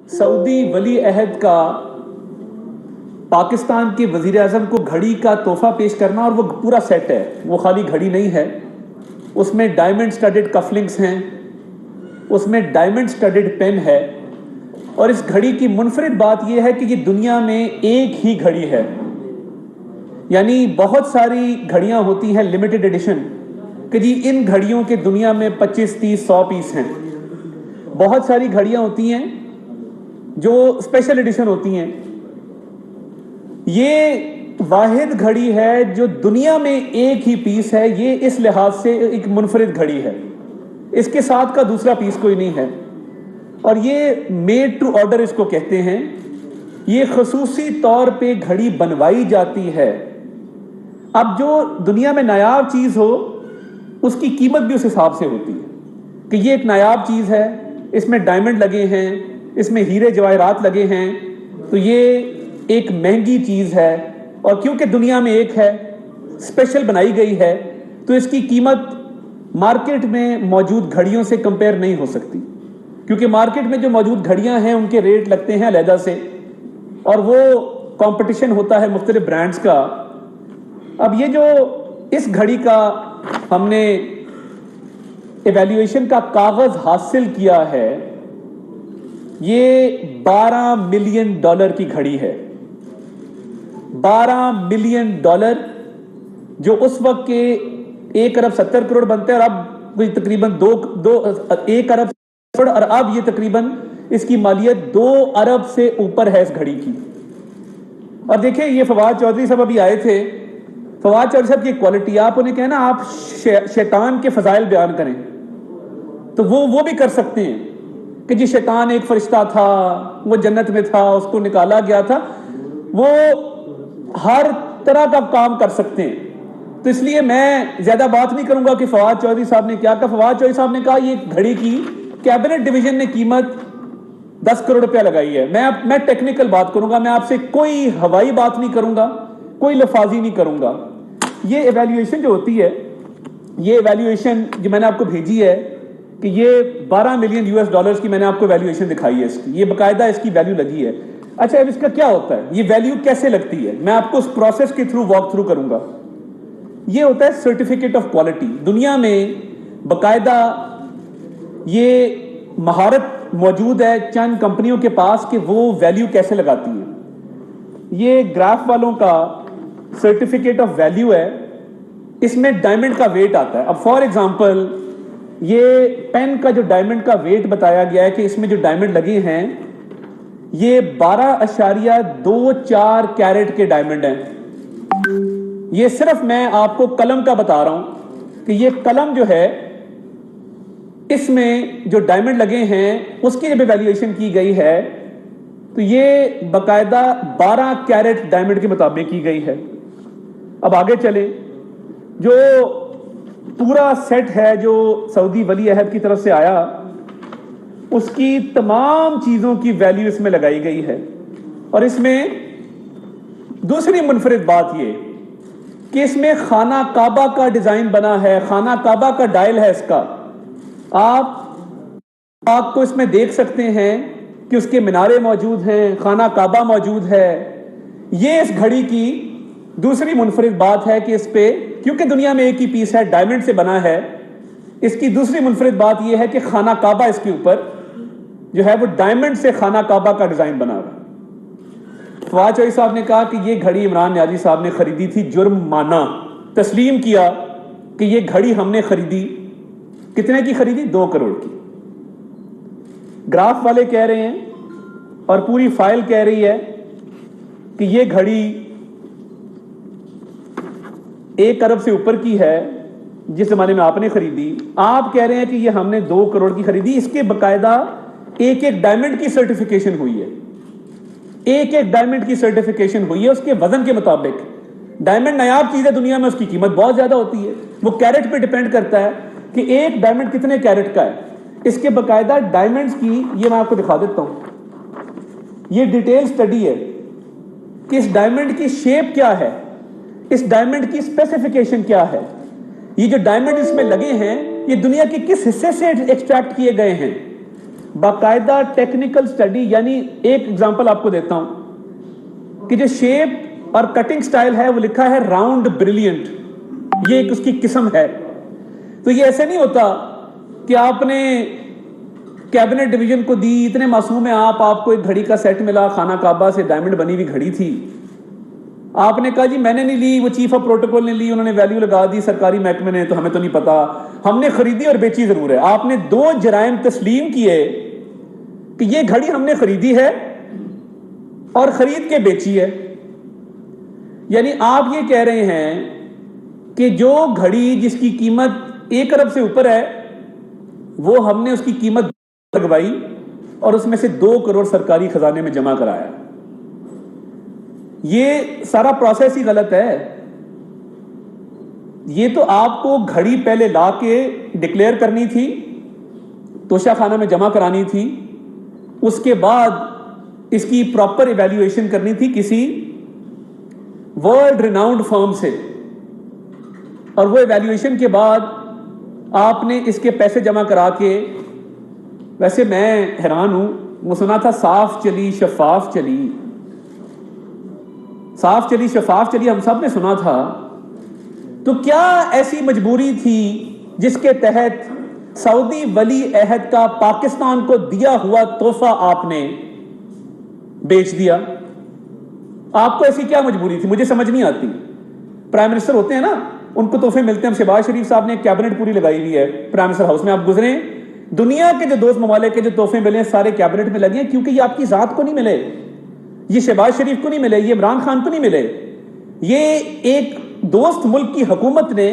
سعودی ولی عہد کا پاکستان کے وزیر اعظم کو گھڑی کا تحفہ پیش کرنا، اور وہ پورا سیٹ ہے، وہ خالی گھڑی نہیں ہے، اس میں ڈائمنڈ سٹڈڈ کف لنکس ہیں، اس میں ڈائمنڈ سٹڈڈ پین ہے، اور اس گھڑی کی منفرد بات یہ ہے کہ یہ دنیا میں ایک ہی گھڑی ہے۔ یعنی بہت ساری گھڑیاں ہوتی ہیں لمیٹڈ ایڈیشن کہ جی ان گھڑیوں کے دنیا میں 25 30 100 پیس ہیں، بہت ساری گھڑیاں ہوتی ہیں جو اسپیشل ایڈیشن ہوتی ہیں۔ یہ واحد گھڑی ہے جو دنیا میں ایک ہی پیس ہے، یہ اس لحاظ سے ایک منفرد گھڑی ہے، اس کے ساتھ کا دوسرا پیس کوئی نہیں ہے، اور یہ میڈ ٹو آرڈر اس کو کہتے ہیں۔ یہ خصوصی طور پہ گھڑی بنوائی جاتی ہے۔ اب جو دنیا میں نایاب چیز ہو اس کی قیمت بھی اس حساب سے ہوتی ہے کہ یہ ایک نایاب چیز ہے، اس میں ڈائمنڈ لگے ہیں، اس میں ہیرے جواہرات لگے ہیں، تو یہ ایک مہنگی چیز ہے، اور کیونکہ دنیا میں ایک ہے، اسپیشل بنائی گئی ہے، تو اس کی قیمت مارکیٹ میں موجود گھڑیوں سے کمپیئر نہیں ہو سکتی، کیونکہ مارکیٹ میں جو موجود گھڑیاں ہیں ان کے ریٹ لگتے ہیں علیحدہ سے، اور وہ کمپٹیشن ہوتا ہے مختلف برانڈز کا۔ اب یہ جو اس گھڑی کا ہم نے ایویلیویشن کا کاغذ حاصل کیا ہے، یہ $12 ملین کی گھڑی ہے۔ $12 ملین، جو اس وقت کے 1 ارب 70 کروڑ بنتے ہیں، اور اب تقریباً 1 ارب، اور اب یہ تقریباً اس کی مالیت 2 ارب سے اوپر ہے اس گھڑی کی۔ اور دیکھیں یہ فواد چودھری صاحب ابھی آئے تھے، فواد چودھری صاحب کی کوالٹی، آپ انہیں کہنا آپ شیطان کے فضائل بیان کریں تو وہ بھی کر سکتے ہیں کہ جی شیطان ایک فرشتہ تھا، وہ جنت میں تھا، اس کو نکالا گیا تھا، وہ ہر طرح کا کام کر سکتے ہیں۔ تو اس لیے میں زیادہ بات نہیں کروں گا کہ فواد چودھری صاحب نے کیا کہا۔ فواد چودھری صاحب نے کہا یہ گھڑی کی کیبنٹ ڈویژن نے قیمت 10 کروڑ روپیہ لگائی ہے۔ میں ٹیکنیکل بات کروں گا، میں آپ سے کوئی ہوائی بات نہیں کروں گا، کوئی لفاظی نہیں کروں گا۔ یہ ایویلیویشن جو ہوتی ہے، یہ ایویلیویشن جو میں نے آپ کو بھیجی ہے کہ یہ $12 ملین کی میں نے آپ کو ویلیویشن دکھائی ہے، اس کی یہ باقاعدہ اس کی ویلیو لگی ہے۔ اچھا اب اس کا کیا ہوتا ہے، یہ ویلیو کیسے لگتی ہے، میں آپ کو اس پروسیس کے تھرو واک تھرو کروں گا۔ یہ ہوتا ہے سرٹیفکیٹ آف کوالٹی۔ دنیا میں باقاعدہ یہ مہارت موجود ہے چند کمپنیوں کے پاس کہ وہ ویلیو کیسے لگاتی ہیں۔ یہ گراف والوں کا سرٹیفکیٹ آف ویلیو ہے، اس میں ڈائمنڈ کا ویٹ آتا ہے۔ اب فار ایگزامپل یہ پین کا جو ڈائمنڈ کا ویٹ بتایا گیا ہے کہ اس میں جو ڈائمنڈ لگے ہیں یہ 12.24 کیرٹ کے ڈائمنڈ ہیں۔ یہ صرف میں آپ کو قلم کا بتا رہا ہوں کہ یہ قلم جو ہے اس میں جو ڈائمنڈ لگے ہیں اس کی جب ایویلیویشن کی گئی ہے تو یہ باقاعدہ 12 کیرٹ ڈائمنڈ کے مطابق کی گئی ہے۔ اب آگے چلیں، جو پورا سیٹ ہے جو سعودی ولی عہد کی طرف سے آیا، اس کی تمام چیزوں کی ویلیو اس میں لگائی گئی ہے۔ اور اس میں دوسری منفرد بات یہ کہ اس میں خانہ کعبہ کا ڈیزائن بنا ہے، خانہ کعبہ کا ڈائل ہے اس کا۔ آپ کو اس میں دیکھ سکتے ہیں کہ اس کے منارے موجود ہیں، خانہ کعبہ موجود ہے۔ یہ اس گھڑی کی دوسری منفرد بات ہے کہ اس پہ کیونکہ دنیا میں ایک ہی پیس ہے، ڈائمنڈ سے بنا ہے، اس کی دوسری منفرد بات یہ ہے کہ خانہ کعبہ اس کے اوپر جو ہے وہ ڈائمنڈ سے خانہ کعبہ کا ڈیزائن بنا ہوا ہے۔ فواد چودھری صاحب نے کہا کہ یہ گھڑی عمران نیازی صاحب نے خریدی تھی جرم مانا، تسلیم کیا کہ یہ گھڑی ہم نے خریدی۔ کتنے کی خریدی؟ 2 کروڑ کی۔ گراف والے کہہ رہے ہیں اور پوری فائل کہہ رہی ہے کہ یہ گھڑی 1 ارب سے اوپر کی ہے جس زمانے میں آپ نے خریدی۔ آپ کہہ رہے ہیں کہ یہ ہم نے 2 کروڑ کی خریدی۔ اس کے باقاعدہ ایک ڈائمنڈ کی سرٹیفیکیشن ہوئی ہے، ایک ڈائمنڈ کی سرٹیفیکیشن ہوئی ہے اس کے وزن کے مطابق۔ ڈائمنڈ نایاب چیز ہے دنیا میں، اس کی قیمت بہت زیادہ ہوتی ہے، وہ کیرٹ پہ ڈیپینڈ کرتا ہے کہ ایک ڈائمنڈ کتنے کیرٹ کا ہے۔ اس کے باقاعدہ ڈائمنڈز کی یہ میں آپ کو دکھا دیتا ہوں، یہ ڈیٹیل سٹڈی ہے کہ اس ڈائمنڈ کی شیپ کیا ہے، اس ڈائمنڈ کی اسپیسیفیکیشن کیا ہے، یہ جو ڈائمنڈ اس میں لگے ہیں یہ دنیا کے کس حصے سے ایکسٹریکٹ کیے گئے ہیں۔ باقاعدہ ٹیکنیکل سٹڈی، یعنی ایک ایگزامپل آپ کو دیتا ہوں کہ جو شیپ اور کٹنگ سٹائل ہے وہ لکھا ہے راؤنڈ بریلینٹ، یہ ایک اس کی قسم ہے. تو یہ ایسے نہیں ہوتا کہ آپ نے کیبنٹ ڈویژن کو دی، اتنے معصوم ہیں آپ کو ایک گھڑی کا سیٹ ملا، خانہ کعبہ سے ڈائمنڈ بنی ہوئی گھڑی تھی، آپ نے کہا جی میں نے نہیں لی، وہ چیف آف پروٹوکول نے لی، انہوں نے ویلیو لگا دی سرکاری محکمے نے، تو ہمیں تو نہیں پتا، ہم نے خریدی اور بیچی ضرور ہے. آپ نے دو جرائم تسلیم کیے کہ یہ گھڑی ہم نے خریدی ہے اور خرید کے بیچی ہے. یعنی آپ یہ کہہ رہے ہیں کہ جو گھڑی جس کی قیمت 1 ارب سے اوپر ہے وہ ہم نے اس کی قیمت لگوائی اور اس میں سے 2 کروڑ سرکاری خزانے میں جمع کرایا. یہ سارا پروسیس ہی غلط ہے. یہ تو آپ کو گھڑی پہلے لا کے ڈکلیئر کرنی تھی، توشہ خانہ میں جمع کرانی تھی، اس کے بعد اس کی پراپر ایویلیویشن کرنی تھی کسی ورلڈ ریناؤنڈ فرم سے، اور وہ ایویلیویشن کے بعد آپ نے اس کے پیسے جمع کرا کے. ویسے میں حیران ہوں، وہ سنا تھا صاف چلی شفاف چلی، صاف چلی شفاف چلی ہم سب نے سنا تھا. تو کیا ایسی مجبوری تھی جس کے تحت سعودی ولی عہد کا پاکستان کو دیا ہوا تحفہ آپ نے بیچ دیا؟ آپ کو ایسی کیا مجبوری تھی؟ مجھے سمجھ نہیں آتی. پرائم منسٹر ہوتے ہیں نا، ان کو تحفے ملتے ہیں. شہباز شریف صاحب نے کیبنٹ پوری لگائی ہوئی ہے پرائم منسٹر ہاؤس میں، آپ گزریں دنیا کے جو دوست ممالک کے جو تحفے ملے ہیں سارے کیبنٹ میں لگے ہیں، کیونکہ یہ آپ کی ذات کو نہیں ملے، یہ شہباز شریف کو نہیں ملے، یہ عمران خان کو نہیں ملے، یہ ایک دوست ملک کی حکومت نے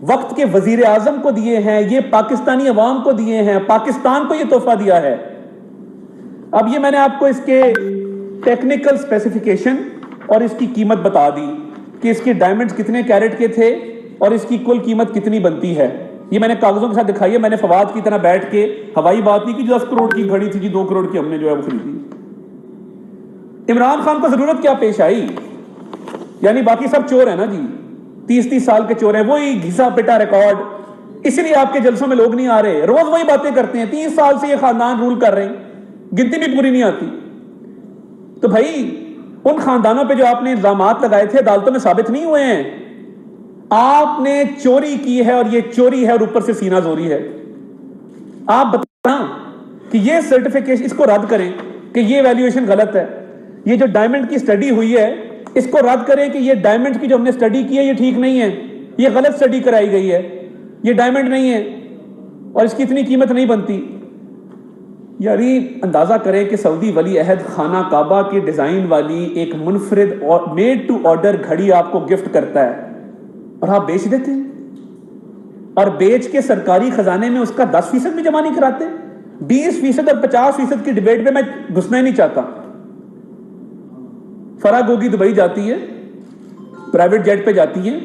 وقت کے وزیر اعظم کو دیے ہیں، یہ پاکستانی عوام کو دیے ہیں، پاکستان کو یہ تحفہ دیا ہے. اب یہ میں نے آپ کو اس کے ٹیکنیکل اسپیسیفیکیشن اور اس کی قیمت بتا دی کہ اس کے ڈائمنڈز کتنے کیرٹ کے تھے اور اس کی کل قیمت کتنی بنتی ہے. یہ میں نے کاغذوں کے ساتھ دکھائی ہے، میں نے فواد کی طرح بیٹھ کے ہوائی بات نہیں کی 10 کروڑ کی گھڑی تھی جی 2 کروڑ کی ہم نے جو ہے وہ خریدی. عمران خان کو ضرورت کیا پیش آئی؟ یعنی باقی سب چور ہیں نا جی، 30 سال کے چور ہیں، وہی گھسا پٹا ریکارڈ، اس لیے آپ کے جلسوں میں لوگ نہیں آ رہے، روز وہی باتیں کرتے ہیں. 30 سال سے یہ خاندان رول کر رہے ہیں، گنتی بھی پوری نہیں آتی. تو بھائی ان خاندانوں پہ جو آپ نے الزامات لگائے تھے عدالتوں میں ثابت نہیں ہوئے ہیں. آپ نے چوری کی ہے اور یہ چوری ہے اور اوپر سے سینہ زوری ہے. آپ بتائیں کہ یہ سرٹیفکیشن اس کو رد کریں کہ یہ ویلیویشن غلط ہے. یہ جو ڈائمنڈ کی سٹڈی ہوئی ہے اس کو رد کریں کہ یہ ڈائمنڈ کی جو ہم نے سٹڈی کی ہے یہ ٹھیک نہیں ہے، یہ غلط سٹڈی کرائی گئی ہے، یہ ڈائمنڈ نہیں ہے اور اس کی اتنی قیمت نہیں بنتی. یعنی اندازہ کریں کہ سعودی ولی عہد خانہ کعبہ کے ڈیزائن والی ایک منفرد اور میڈ ٹو آرڈر گھڑی آپ کو گفٹ کرتا ہے اور آپ بیچ دیتے ہیں، اور بیچ کے سرکاری خزانے میں اس کا 10% بھی جمع نہیں کراتے. 20% اور 50% کی ڈیبیٹ پہ میں گھسنا ہی نہیں چاہتا. فرا گوگی دبئی جاتی ہے، پرائیویٹ جیٹ پہ جاتی ہیں،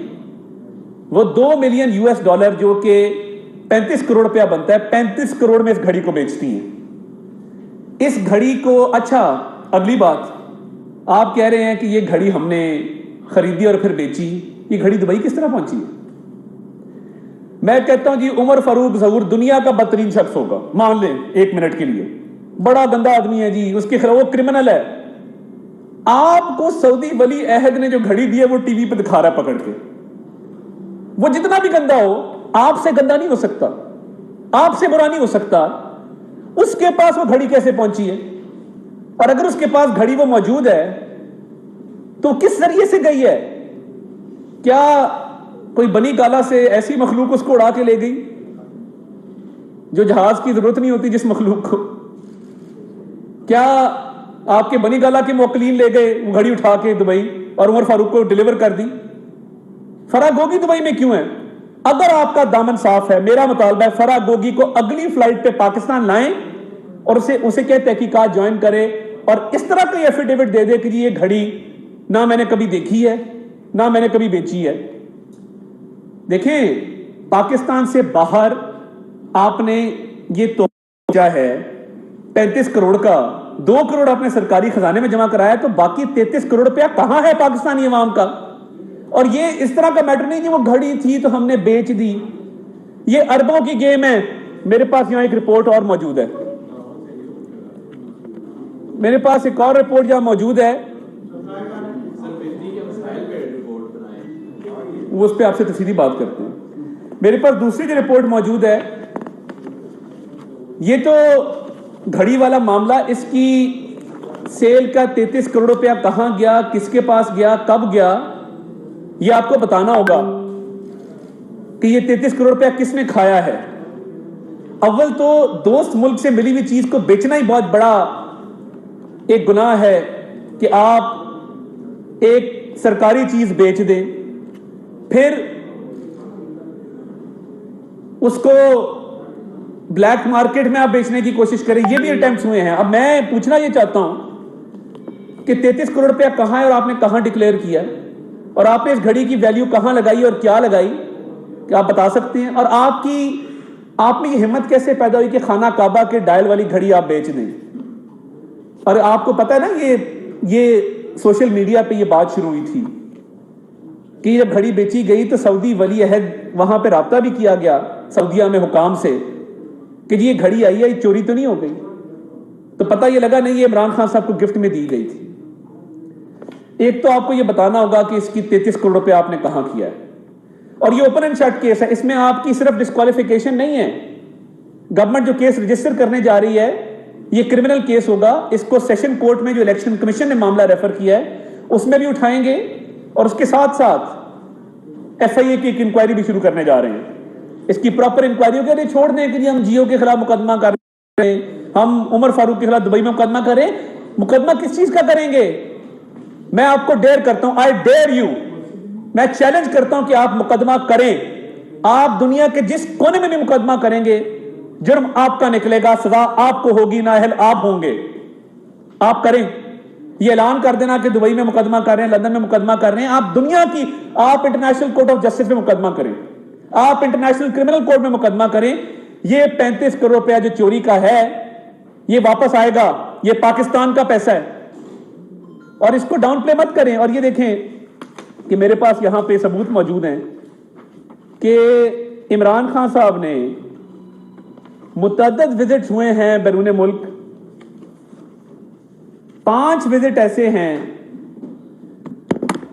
وہ $2 ملین جو کہ 35 کروڑ روپیہ بنتا ہے، 35 کروڑ میں اس گھڑی کو بیچتی ہیں. اس گھڑی کو اچھا اگلی بات آپ کہہ رہے ہیں کہ یہ گھڑی ہم نے خریدی اور پھر بیچی. یہ گھڑی دبئی کس طرح پہنچی ہے؟ میں کہتا ہوں جی عمر فاروق ظہور دنیا کا بدترین شخص ہوگا، مان لیں 1 منٹ کے لیے، بڑا گندا آدمی ہے جی، اس کے خلاف وہ کرمنل ہے. آپ کو سعودی ولی عہد نے جو گھڑی دی ہے وہ ٹی وی پہ دکھا رہا ہے پکڑ کے. وہ جتنا بھی گندا ہو آپ سے گندا نہیں ہو سکتا، آپ سے برا نہیں ہو سکتا. اس کے پاس وہ گھڑی کیسے پہنچی ہے؟ اور اگر اس کے پاس گھڑی وہ موجود ہے تو کس ذریعے سے گئی ہے؟ کیا کوئی بنی گالا سے ایسی مخلوق اس کو اڑا کے لے گئی جو جہاز کی ضرورت نہیں ہوتی جس مخلوق کو؟ کیا آپ کے بنی گالا کے موکلین لے گئے وہ گھڑی اٹھا کے دبئی اور عمر فاروق کو ڈیلیور کر دی؟ فرا گوگی دبئی میں کیوں ہے؟ اگر آپ کا دامن صاف ہے، میرا مطالبہ ہے فرا گوگی کو اگلی فلائٹ پہ پاکستان لائیں اور اسے کیا تحقیقات جوائن کرے اور اس طرح کوئی ایفیڈیوٹ دے دے کہ جی یہ گھڑی نہ میں نے کبھی دیکھی ہے نہ میں نے کبھی بیچی ہے. دیکھیں پاکستان سے باہر آپ نے یہ تو ہے 35 کروڑ کا 2 کروڑ اپنے سرکاری خزانے میں جمع کرایا، تو باقی 33 کروڑ روپیہ کہاں ہے پاکستانی عوام کا؟ اور یہ اس طرح کا میٹر نہیں کہ وہ گھڑی تھی تو ہم نے بیچ دی. یہ اربوں کی گیم ہے. میرے پاس یہاں ایک رپورٹ اور موجود ہے. میرے پاس ایک اور رپورٹ جہاں موجود ہے وہ اس پہ آپ سے تفصیلی بات کرتے ہیں. میرے پاس دوسری جو رپورٹ موجود ہے یہ تو گھڑی والا معاملہ, اس کی سیل کا 33 کروڑ روپیہ کہاں گیا, کس کے پاس گیا, کب گیا, یہ آپ کو بتانا ہوگا کہ یہ 33 کروڑ روپیہ کس نے کھایا ہے. اول تو دوست ملک سے ملی ہوئی چیز کو بیچنا ہی بہت بڑا ایک گناہ ہے کہ آپ ایک سرکاری چیز بیچ دیں, پھر اس کو بلیک مارکیٹ میں آپ بیچنے کی کوشش کریں. یہ بھی اٹیمپٹس ہوئے ہیں. اب میں پوچھنا یہ چاہتا ہوں کہ 33 کروڑ روپیہ کہاں ہے اور آپ نے کہاں ڈکلیئر کیا, اور آپ نے اس گھڑی کی ویلیو کہاں لگائی اور کیا لگائی, کیا آپ بتا سکتے ہیں؟ اور آپ میں یہ ہمت کیسے پیدا ہوئی کہ خانہ کعبہ کے ڈائل والی گھڑی آپ بیچ دیں؟ اور آپ کو پتا ہے نا یہ سوشل میڈیا پہ یہ بات شروع ہوئی تھی کہ جب گھڑی بیچی گئی تو سعودی ولی عہد وہاں پہ رابطہ بھی کیا گیا سعودیہ میں حکام سے کہ جی یہ گھڑی آئی ہے, یہ چوری تو نہیں ہو گئی؟ تو پتہ یہ لگا نہیں, یہ عمران خان صاحب کو گفٹ میں دی گئی تھی. ایک تو آپ کو یہ بتانا ہوگا کہ اس کی 33 کروڑ روپے آپ نے کہاں کیا ہے. اور یہ اوپن اینڈ شٹ کیس ہے, اس میں آپ کی صرف ڈسکوالیفیکیشن نہیں ہے. گورنمنٹ جو کیس رجسٹر کرنے جا رہی ہے یہ کرمنل کیس ہوگا. اس کو سیشن کورٹ میں جو الیکشن کمیشن نے معاملہ ریفر کیا ہے اس میں بھی اٹھائیں گے, اور اس کے ساتھ ساتھ ایف آئی اے کی ایک انکوائری بھی شروع کرنے جا رہے ہیں. اس کی پراپر انکوائری ہو کے چھوڑ دیں کہ جی ہم جیو کے خلاف مقدمہ کر رہے ہیں, ہم عمر فاروق کے خلاف دبئی میں مقدمہ کریں. مقدمہ کس چیز کا کریں گے؟ میں آپ کو ڈیئر کرتا ہوں, آئی ڈیئر یو, میں چیلنج کرتا ہوں کہ آپ مقدمہ کریں. آپ دنیا کے جس کونے میں بھی مقدمہ کریں گے جرم آپ کا نکلے گا, سزا آپ کو ہوگی, نااہل آپ ہوں گے. آپ کریں, یہ اعلان کر دینا کہ دبئی میں مقدمہ کر رہے ہیں, لندن میں مقدمہ کر رہے ہیں. آپ دنیا کی, آپ انٹرنیشنل کورٹ آف جسٹس میں مقدمہ کریں, آپ انٹرنیشنل کرمنل کورٹ میں مقدمہ کریں. یہ 35 کروڑ روپیہ جو چوری کا ہے یہ واپس آئے گا, یہ پاکستان کا پیسہ ہے, اور اس کو ڈاؤن پلے مت کریں. اور یہ دیکھیں کہ میرے پاس یہاں پہ ثبوت موجود ہیں کہ عمران خان صاحب نے متعدد وزٹس ہوئے ہیں بیرون ملک. 5 وزٹ ایسے ہیں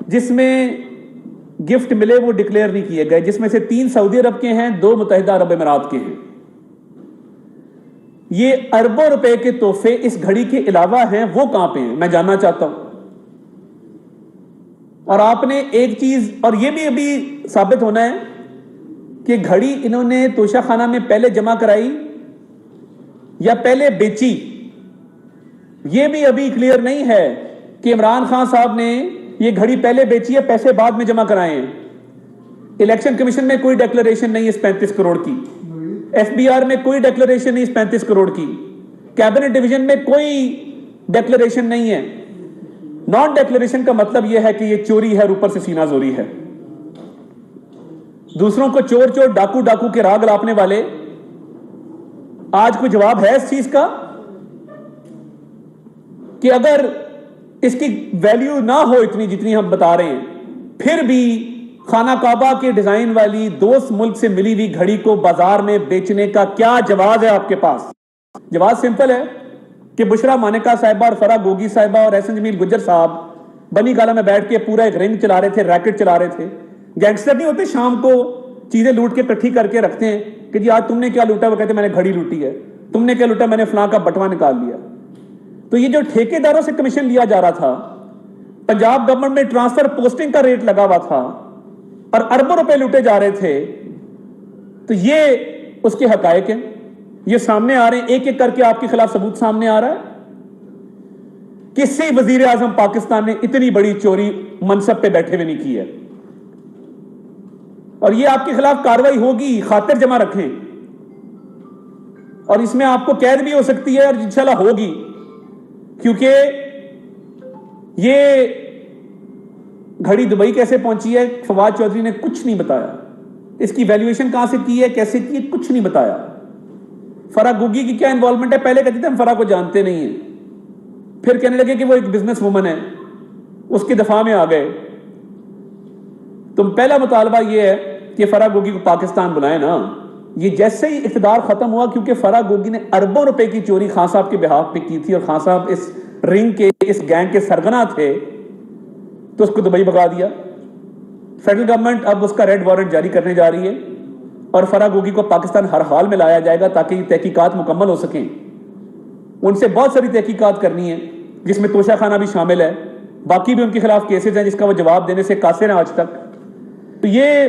جس میں گفٹ ملے وہ ڈکلیئر نہیں کیے گئے, جس میں سے 3 سعودی عرب کے ہیں, 2 متحدہ عرب امارات کے ہیں. یہ اربوں روپے کے تحفے اس گھڑی کے علاوہ ہیں, وہ کہاں پہ ہیں میں جاننا چاہتا ہوں. اور آپ نے ایک چیز, اور یہ بھی ابھی ثابت ہونا ہے کہ گھڑی انہوں نے توشہ خانہ میں پہلے جمع کرائی یا پہلے بیچی, یہ بھی ابھی کلیئر نہیں ہے کہ عمران خان صاحب نے یہ گھڑی پہلے بیچی ہے, پیسے بعد میں جمع کرائے ہیں. الیکشن کمیشن میں کوئی ڈیکلریشن نہیں اس 35 کروڑ کی, ایف بی آر میں کوئی ڈیکلریشن نہیں اس 35 کروڑ کی, کیبنٹ ڈویژن میں کوئی ڈیکلریشن نہیں ہے. نان ڈیکلریشن کا مطلب یہ ہے کہ یہ چوری ہے اور اوپر سے سینہ زوری ہے. دوسروں کو چور چور ڈاکو ڈاکو کے راگ لاپنے والے, آج کوئی جواب ہے اس چیز کا کہ اگر اس کی ویلیو نہ ہو اتنی جتنی ہم بتا رہے ہیں, پھر بھی خانہ کعبہ کے ڈیزائن والی دوست ملک سے ملی ہوئی گھڑی کو بازار میں بیچنے کا کیا جواز ہے آپ کے پاس؟ جواز سمپل ہے کہ بشرا مانکا صاحبہ اور فرا گوگی صاحبہ اور احسن جمیل گجر صاحب بنی گالا میں بیٹھ کے پورا ایک رنگ چلا رہے تھے, ریکٹ چلا رہے تھے. گینگسٹر نہیں ہوتے شام کو چیزیں لوٹ کے اکٹھی کر کے رکھتے ہیں کہ جی آج تم نے کیا لوٹا, وہ کہتے ہیں میں نے گھڑی لوٹی ہے, تم نے کیا لوٹا, میں نے فلاں کا بٹوا نکال لیا. تو یہ جو ٹھیکیداروں سے کمیشن لیا جا رہا تھا, پنجاب گورنمنٹ میں ٹرانسفر پوسٹنگ کا ریٹ لگا ہوا تھا اور اربوں روپے لوٹے جا رہے تھے, تو یہ اس کے حقائق ہیں, یہ سامنے آ رہے ہیں, ایک ایک کر کے آپ کے خلاف ثبوت سامنے آ رہا ہے. کسی وزیر اعظم پاکستان نے اتنی بڑی چوری منصب پہ بیٹھے ہوئے نہیں کی ہے, اور یہ آپ کے خلاف کاروائی ہوگی, خاطر جمع رکھیں. اور اس میں آپ کو قید بھی ہو سکتی ہے, اور انشاءاللہ ہوگی, کیونکہ یہ گھڑی دبئی کیسے پہنچی ہے فواد چودھری نے کچھ نہیں بتایا, اس کی ویلیویشن کہاں سے کی ہے, کیسے کی ہے, کچھ نہیں بتایا. فرا گوگی کی کیا انوالومنٹ ہے, پہلے کہتے تھے ہم فرا کو جانتے نہیں ہیں, پھر کہنے لگے کہ وہ ایک بزنس وومن ہے, اس کے دفاع میں آ گئے. تم پہلا مطالبہ یہ ہے کہ فرا گوگی کو پاکستان بلائیں نا. یہ جیسے ہی اقتدار ختم ہوا, کیونکہ فرا گوگی نے اربوں روپے کی چوری خان صاحب کے بہاف پہ کی تھی, اور خان صاحب اس رنگ کے اس گینگ کے سرگنا تھے تو اس کو دبئی بھگا دیا. فیڈرل گورنمنٹ اب اس کا ریڈ وارنٹ جاری کرنے جا رہی ہے اور فرح گوگی کو پاکستان ہر حال میں لایا جائے گا تاکہ یہ تحقیقات مکمل ہو سکیں. ان سے بہت ساری تحقیقات کرنی ہے جس میں توشہ خانہ بھی شامل ہے, باقی بھی ان کے خلاف کیسز ہیں جس کا وہ جواب دینے سے قاصر ہیں آج تک. تو یہ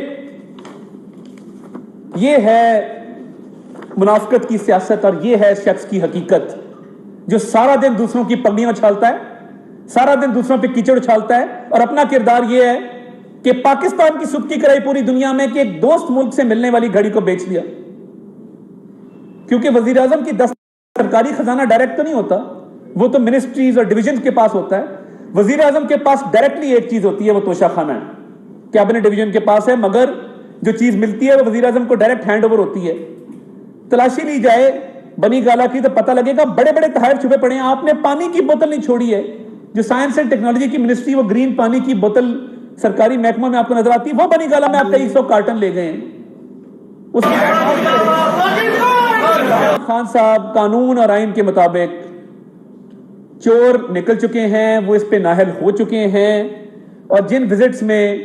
ہے منافقت کی سیاست اور یہ ہے شخص کی حقیقت جو سارا دن دوسروں کی پگڑیاں اچھالتا ہے, سارا دن دوسروں پہ کیچڑ اچھالتا ہے, اور اپنا کردار یہ ہے کہ پاکستان کی سبکی کرائی پوری دنیا میں کہ ایک دوست ملک سے ملنے والی گھڑی کو بیچ دیا. کیونکہ وزیر اعظم کی سرکاری خزانہ ڈائریکٹ تو نہیں ہوتا, وہ تو منسٹریز اور ڈویژن کے پاس ہوتا ہے. وزیر اعظم کے پاس ڈائریکٹلی ایک چیز ہوتی ہے, وہ توشہ خانہ ہے, کیبنٹ ڈویژن کے پاس ہے, مگر جو چیز ملتی ہے وہ وزیر اعظم کو ڈائریکٹ ہینڈ اوور ہوتی ہے. تلاشی لی جائے بنی گالا کی تو پتہ لگے گا بڑے بڑے تحائف چھپے پڑے ہیں. آپ نے پانی کی بوتل نہیں چھوڑی ہے, جو سائنس اینڈ ٹیکنالوجی کی منسٹری وہ گرین پانی کی بوتل سرکاری محکمہ میں آپ کو نظر آتی ہے, وہ بنی گالا میں آپ کا 100 کارٹن لے گئے ہیں. خان صاحب قانون اور آئین کے مطابق چور نکل چکے ہیں, وہ اس پہ نااہل ہو چکے ہیں, اور جن وزٹس میں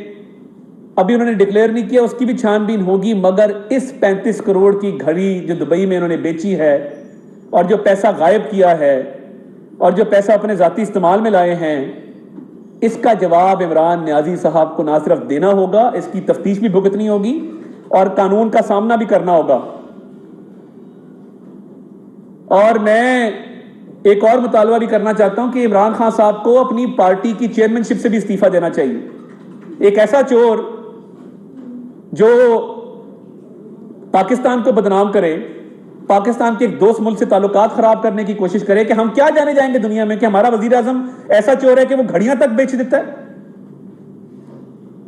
ابھی انہوں نے ڈکلیئر نہیں کیا اس کی بھی چھان بین ہوگی. مگر اس 35 کروڑ کی گھڑی جو دبئی میں انہوں نے بیچی ہے اور جو پیسہ غائب کیا ہے اور جو پیسہ اپنے ذاتی استعمال میں لائے ہیں, اس کا جواب عمران نیازی صاحب کو نہ صرف دینا ہوگا, اس کی تفتیش بھی بھگتنی ہوگی اور قانون کا سامنا بھی کرنا ہوگا. اور میں ایک اور مطالبہ بھی کرنا چاہتا ہوں کہ عمران خان صاحب کو اپنی پارٹی کی چیئرمین شپ سے بھی استعفیٰ دینا چاہیے. ایک ایسا چور جو پاکستان کو بدنام کرے, پاکستان کے ایک دوست ملک سے تعلقات خراب کرنے کی کوشش کرے, کہ ہم کیا جانے جائیں گے دنیا میں کہ ہمارا وزیر اعظم ایسا چور ہے کہ وہ گھڑیاں تک بیچ دیتا ہے.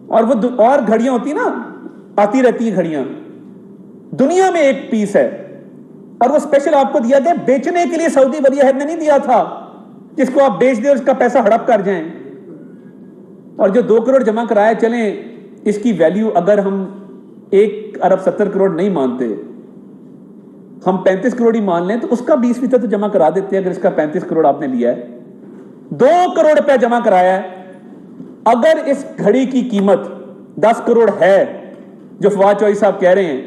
اور وہ اور گھڑیاں ہوتی نا, آتی رہتی ہیں گھڑیاں, دنیا میں ایک پیس ہے اور وہ اسپیشل آپ کو دیا گیا بیچنے کے لیے. سعودی ولی عہد نے نہیں دیا تھا جس کو آپ بیچ دیں اور اس کا پیسہ ہڑپ کر جائیں. اور جو 2 کروڑ جمع کرایا, چلیں اس کی ویلیو اگر ہم 1 ارب 70 کروڑ نہیں مانتے, ہم 35 کروڑ ہی مان لیں تو اس کا 20% تو جمع کرا دیتے ہیں. اگر اس کا 35 کروڑ آپ نے لیا ہے, 2 کروڑ روپے جمع کرایا ہے, اگر اس گھڑی کی قیمت 10 کروڑ ہے جو فواد چوہدری صاحب کہہ رہے ہیں,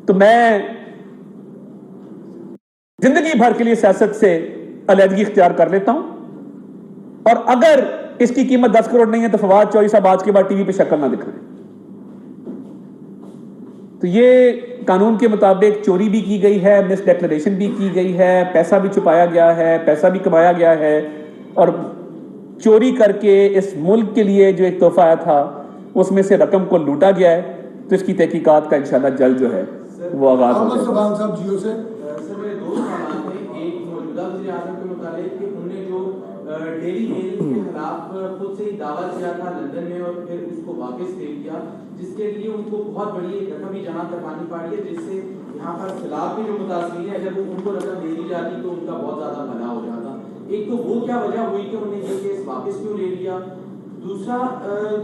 تو میں زندگی بھر کے لیے سیاست سے علیحدگی اختیار کر لیتا ہوں. اور اگر اس کی قیمت 10 کروڑ نہیں ہے تو فواد چوہدری صاحب آج کے بعد ٹی وی پہ شکل نہ دکھائیں. تو یہ قانون کے مطابق چوری بھی کی گئی ہے, مس ڈیکلریشن بھی کی گئی ہے, پیسہ بھی چھپایا گیا ہے, پیسہ بھی کمایا گیا ہے, اور چوری کر کے اس ملک کے لیے جو ایک تحفہ آیا تھا اس میں سے رقم کو لوٹا گیا ہے. تو اس کی تحقیقات کا انشاءاللہ جلد جو ہے وہ آغاز ہو جائے گا. ڈیلی میل کے خلاف خود سے ہی دعویٰ کیا تھا لندن میں اور پھر اس کو واپس لے لیا, جس کے لیے ان کو بہت بڑی ایک رقم بھی جمع کروانی پڑی ہے, جس سے یہاں پر خلاف بھی جو متاثرین ہیں اگر وہ ان کو رقم دے دی جاتی تو ان کا بہت زیادہ بھلا ہو جاتا. ایک تو وہ کیا وجہ ہوئی کہ انہوں نے یہ کیس واپس کیوں لے لیا. دوسرا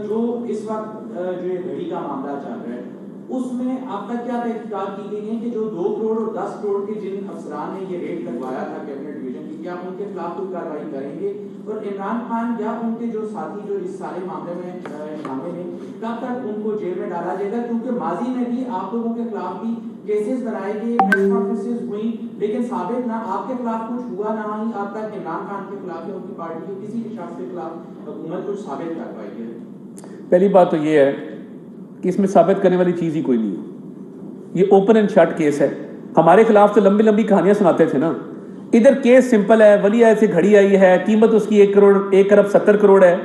جو اس وقت جو یہ گھڑی کا معاملہ چل رہا ہے اس میں آپ کا کیا تحقیقات کی گئی ہیں کہ جو 2 کروڑ اور 10 کروڑ کے جن افسران نے یہ ریٹ لگوایا تھا کیبنٹ ڈویژن کی, کیا ان کے خلاف کوئی کارروائی کریں گے؟ اور عمران خان یا ان کے جو ساتھی جو اس سارے معاملے میں شامل ہیں کب تک ان کو جیل میں ڈالا جائے گا؟ کیونکہ ماضی میں بھی آپ لوگوں کے خلاف بھی کیسز بنائے گئے, پریس کانفرنسز ہوئی, لیکن ثابت نہ آپ کے خلاف کچھ ہوا نہ ہی اب تک عمران خان کے خلاف یا ان کی پارٹی کے کسی بھی شخص کے خلاف حکومت کچھ ثابت کر پائی ہے. پہلی بات تو یہ ہے کہ اس میں ثابت کرنے والی چیز ہی کوئی نہیں ہے. یہ اوپن اینڈ شٹ کیس ہے. ہمارے خلاف تو لمبی لمبی کہانیاں سناتے تھے نا. ادھر کیس سمپل ہے, ولی عہد سے گھڑی آئی ہے, قیمت اس کی 1 ارب 70 کروڑ ہے,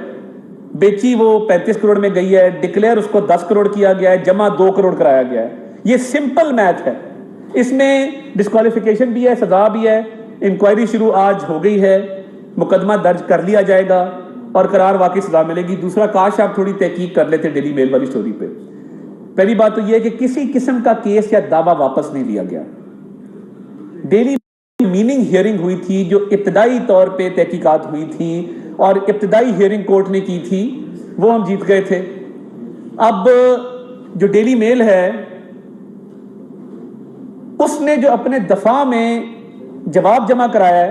بیچی وہ 35 کروڑ میں گئی ہے, ڈکلیئر اس کو 10 کروڑ کیا گیا ہے, جمع 2 کروڑ کرایا گیا ہے. یہ سمپل میتھ ہے. اس میں ڈسکوالیفیکیشن بھی ہے, سزا بھی ہے. انکوائری شروع آج ہو گئی ہے, مقدمہ درج کر لیا جائے گا اور قرار واقعی سزا ملے گی. دوسرا, کاش آپ تھوڑی تحقیق کر لیتے ڈیلی میل والی سٹوری پہ. پہلی بات تو یہ ہے کہ کسی قسم کا کیس یا دعویٰ واپس نہیں لیا گیا. ڈیلی میننگ ہیئرنگ ہوئی تھی جو ابتدائی طور پہ تحقیقات ہوئی تھی اور ابتدائی ہیئرنگ کورٹ نے کی تھی, وہ ہم جیت گئے تھے. اب جو ڈیلی میل ہے اس نے جو اپنے دفاع میں جواب جمع کرایا ہے